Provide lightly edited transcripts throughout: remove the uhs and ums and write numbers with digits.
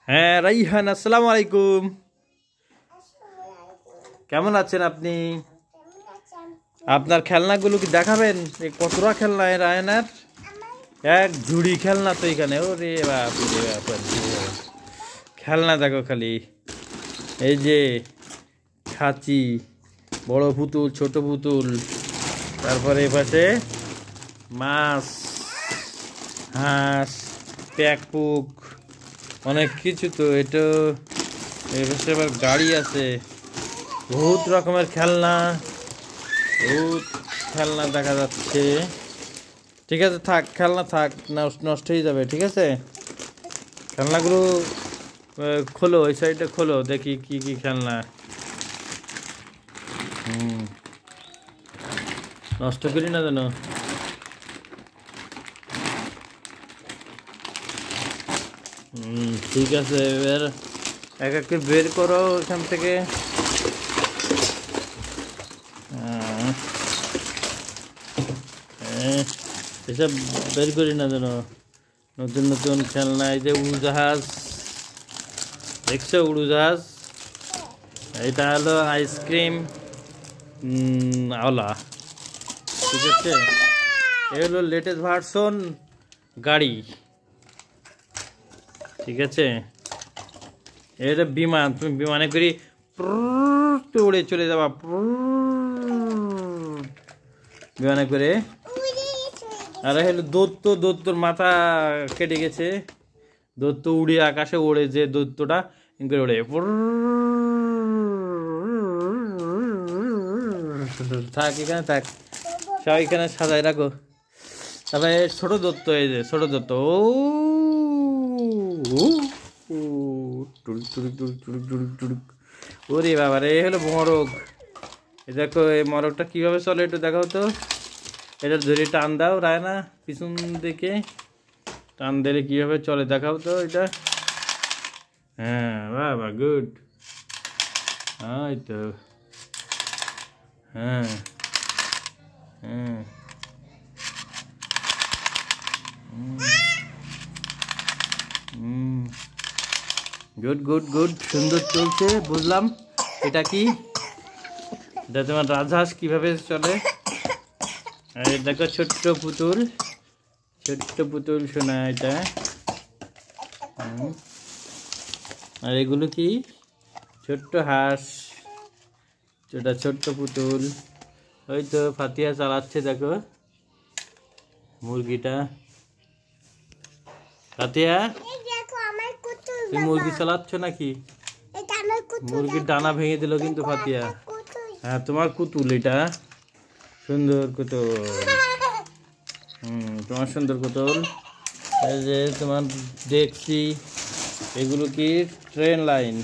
হ্যাঁ রাইহান, আসসালামু আলাইকুম। কেমন আছেন আপনি? আপনার খেলনাগুলো কি দেখাবেন? এই কতটা খেলনা রায়নার? এক ঝুড়ি খেলনা তো এখানে। ওরে বাপ রে বাপ, খেলনা দেখো খালি। এই যে খাঁচি, বড় পুতুল, ছোট পুতুল, তারপরে এই পাশে মাছ, হাঁস, প্যাকপুক, অনেক কিছু। তো এটা এবার আবার গাড়ি আছে, বহুত রকমের খেলনা, বহুত খেলনা দেখা যাচ্ছে। ঠিক আছে, থাক খেলনা থাক, নষ্ট হয়ে যাবে। ঠিক আছে, খেলনাগুলো খোলো, ওই সাইডটা খোলো, দেখি কি কি খেলনা। নষ্ট করি না যেন। ঠিক আছে, এবার এক এক করে বের করো এখান থেকে। এসব বের করি না যেন। নতুন নতুন খেলনা, এই যে উড়োজাহাজ দেখছো, উড়োজাহাজ। এটা হলো আইসক্রিম আওলা। ঠিক আছে, এ হলো লেটেস্ট ভার্সন গাড়ি। ঠিক আছে, এটা বিমান, তুমি বিমানে করি উড়ে চলে যাবা, বিমানে করে। আর হলো দৈত্য, দৈত্যর মাথা কেটে গেছে। দৈত্য উড়ে আকাশে ওড়ে, যে দৈত্যটা করে ওড়ে। থাক এখানে, থাক সব এখানে সাজায় রাখো। তারপরে ছোট দৈত্য, এই যে ছোট দৈত্য, ও ওরে বাবা রে, হলো মরগ। এই দেখো, এই মরগটা কিভাবে চলে একটু দেখাও তো। এটা ধরে টান দাও রায়না, পিছন দিকে টান দিলে কিভাবে চলে দেখাও তো এটা। হ্যাঁ বাবা, গুড। এই তো, হ্যাঁ হ্যাঁ, গুড গুড গুড, সুন্দর চলছে। বুঝলাম এটা কি, এটা তোমার রাজহাঁস কিভাবে চলে। আর দেখো ছোট্ট পুতুল, ছোট্ট পুতুল শোনা এটা। আর এগুলো কি, ছোট্ট হাঁস, এটা ছোট্ট পুতুল। ওই তো ফাতিয়া চালাচ্ছে, দেখো মুরগিটা। ফাতিয়া, তুমি মুরগি চালাচ্ছ নাকি? মুরগির ডানা ভেঙে দিল কিন্তু ফাতিয়া। হ্যাঁ, তোমার কুতুল এটা, সুন্দর কুতুল। তোমার সুন্দর কুতুল। এই যে তোমার দেখছি, এগুলো কি ট্রেন লাইন।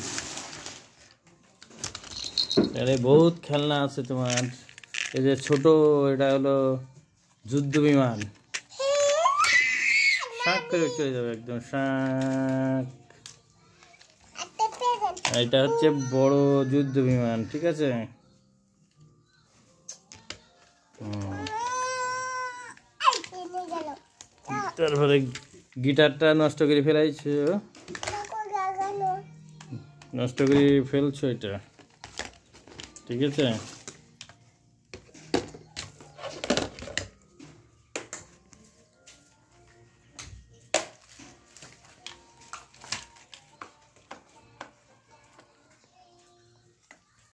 আরে বহুত খেলনা আছে তোমার। এই যে ছোট, এটা হলো যুদ্ধ বিমান, শাক করে চলে যাবে একদম শাক। এটা হচ্ছে বড় যুদ্ধ বিমান। ঠিক আছে, তারপরে গিটারটা নষ্ট করে ফেলাইছো, নষ্ট করে ফেলছো এটা। ঠিক আছে।